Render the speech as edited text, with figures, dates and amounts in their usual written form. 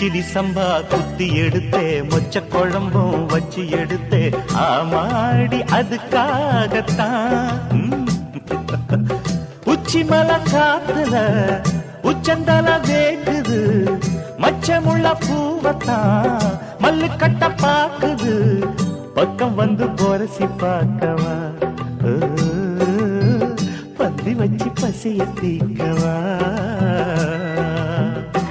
கிச்சிலி சம்பா குத்தி எடுத்தே மொச்ச குழம்பும் வச்சு எடுத்தே ஆமாடி அதுக்காகத்தான் உச்சி மலை காத்துல உச்சந்தல வேக்குது மச்சமுள்ள பூவத்தான் மல்லு கட்ட பாக்குது பக்கம் வந்து போரசி பார்க்கவா பந்தி வச்சு பசிய தீக்கவா